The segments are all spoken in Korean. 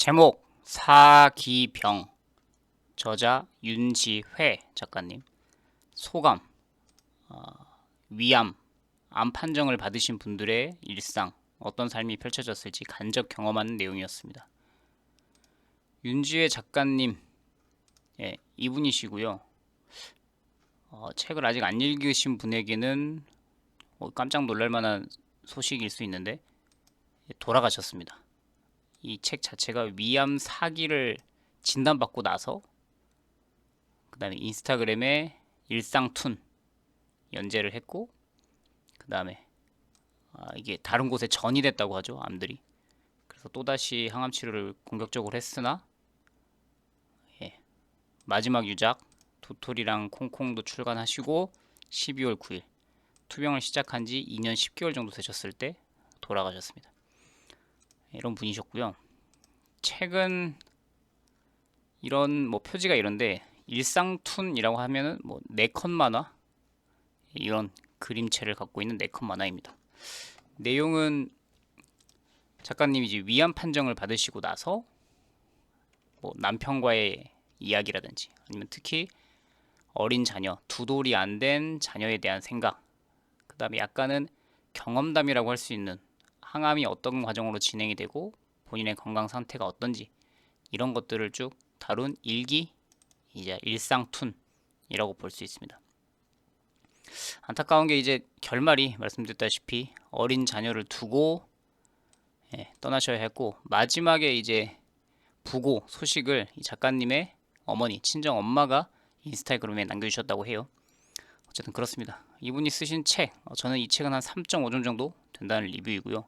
제목 사기병, 저자 윤지회 작가님. 소감, 위암, 암 판정을 받으신 분들의 일상, 어떤 삶이 펼쳐졌을지 간접 경험하는 내용이었습니다. 윤지회 작가님, 예, 이분이시고요. 책을 아직 안 읽으신 분에게는 깜짝 놀랄 만한 소식일 수 있는데 돌아가셨습니다. 이 책 자체가 위암 사기를 진단받고 나서 그 다음에 인스타그램에 일상툰 연재를 했고, 그 다음에 이게 다른 곳에 전이됐다고 하죠, 암들이. 그래서 또다시 항암 치료를 공격적으로 했으나, 예, 마지막 유작 도토리랑 콩콩도 출간하시고 12월 9일 투병을 시작한 지 2년 10개월 정도 되셨을 때 돌아가셨습니다. 이런 분이셨고요. 책은 이런 표지가 이런데, 일상툰이라고 하면은 4컷 만화, 이런 그림체를 갖고 있는 4컷 만화입니다. 내용은 작가님이 이제 위암 판정을 받으시고 나서 남편과의 이야기라든지, 아니면 특히 어린 자녀, 2돌이 안 된 자녀에 대한 생각, 그 다음에 약간은 경험담이라고 할 수 있는 항암이 어떤 과정으로 진행이 되고 본인의 건강 상태가 어떤지, 이런 것들을 쭉 다룬 일기, 이제 일상툰이라고 볼 수 있습니다. 안타까운 게 이제 결말이 말씀드렸다시피 어린 자녀를 두고 떠나셔야 했고, 마지막에 이제 부고 소식을 이 작가님의 어머니, 친정 엄마가 인스타그램에 남겨주셨다고 해요. 어쨌든 그렇습니다. 이분이 쓰신 책, 저는 이 책은 한 3.5점 정도 된다는 리뷰이고요.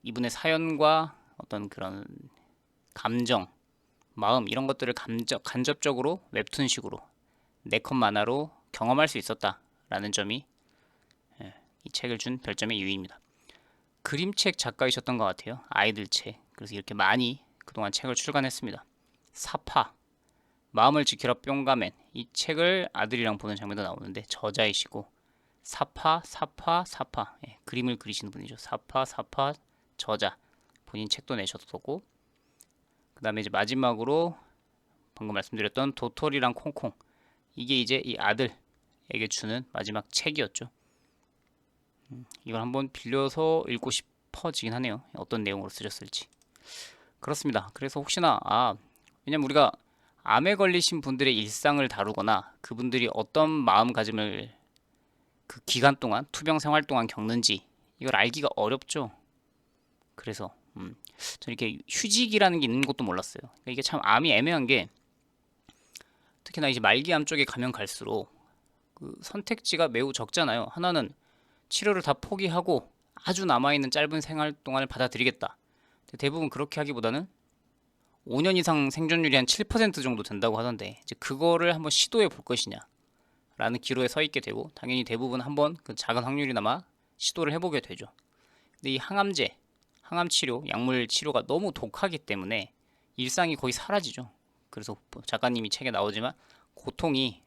이분의 사연과 어떤 그런 감정, 마음, 이런 것들을 간접적으로 웹툰식으로 4컷 만화로 경험할 수 있었다라는 점이 이 책을 준 별점의 이유입니다. 그림책 작가이셨던 것 같아요. 아이들 책. 그래서 이렇게 많이 그동안 책을 출간했습니다. 사파, 마음을 지켜라 뿅가맨, 이 책을 아들이랑 보는 장면도 나오는데 저자이시고, 사파, 그림을 그리시는 분이죠. 사파, 저자, 본인 책도 내셨었고, 그 다음에 이제 마지막으로 방금 말씀드렸던 도토리랑 콩콩, 이게 이제 이 아들에게 주는 마지막 책이었죠. 이걸 한번 빌려서 읽고 싶어지긴 하네요. 어떤 내용으로 쓰셨을지. 그렇습니다. 그래서 혹시나 왜냐면 우리가 암에 걸리신 분들의 일상을 다루거나 그분들이 어떤 마음가짐을 그 기간 동안, 투병 생활 동안 겪는지 이걸 알기가 어렵죠. 그래서 저는 이렇게 휴직이라는 게 있는 것도 몰랐어요. 그러니까 이게 참 암이 애매한 게, 특히나 이제 말기암 쪽에 가면 갈수록 그 선택지가 매우 적잖아요. 하나는 치료를 다 포기하고 아주 남아있는 짧은 생활 동안을 받아들이겠다. 대부분 그렇게 하기보다는 5년 이상 생존율이 한 7% 정도 된다고 하던데, 이제 그거를 한번 시도해 볼 것이냐 라는 기로에 서 있게 되고, 당연히 대부분 한번 그 작은 확률이나마 시도를 해보게 되죠. 근데 이 항암제, 항암치료, 약물 치료가 너무 독하기 때문에 일상이 거의 사라지죠. 그래서 작가님이 책에 나오지만 고통이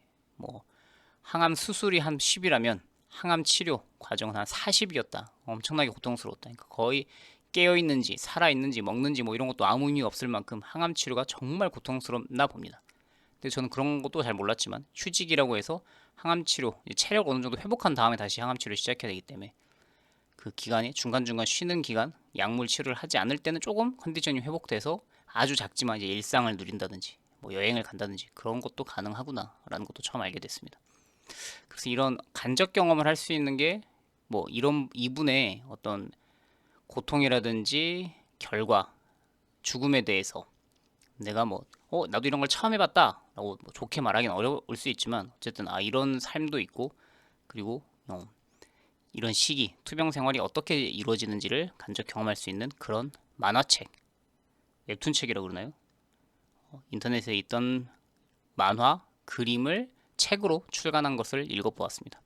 항암 수술이 한 10이라면 항암 치료 과정은 한 40이었다. 엄청나게 고통스러웠다. 그러니까 거의 깨어있는지 살아있는지 먹는지 이런 것도 아무 의미가 없을 만큼 항암 치료가 정말 고통스럽나 봅니다. 근데 저는 그런 것도 잘 몰랐지만, 휴직이라고 해서 항암 치료, 체력 어느 정도 회복한 다음에 다시 항암 치료를 시작해야 되기 때문에 그 기간에 중간중간 쉬는 기간, 약물 치료를 하지 않을 때는 조금 컨디션이 회복돼서 아주 작지만 이제 일상을 누린다든지 여행을 간다든지 그런 것도 가능하구나라는 것도 처음 알게 됐습니다. 그래서 이런 간접 경험을 할 수 있는 게 이런 이분의 어떤 고통이라든지 결과, 죽음에 대해서 내가 나도 이런 걸 처음 해봤다 라고 좋게 말하기는 어려울 수 있지만, 어쨌든 이런 삶도 있고, 그리고 이런 시기, 투병 생활이 어떻게 이루어지는지를 간접 경험할 수 있는 그런 만화책, 웹툰책이라고 그러나요? 인터넷에 있던 만화, 그림을 책으로 출간한 것을 읽어보았습니다.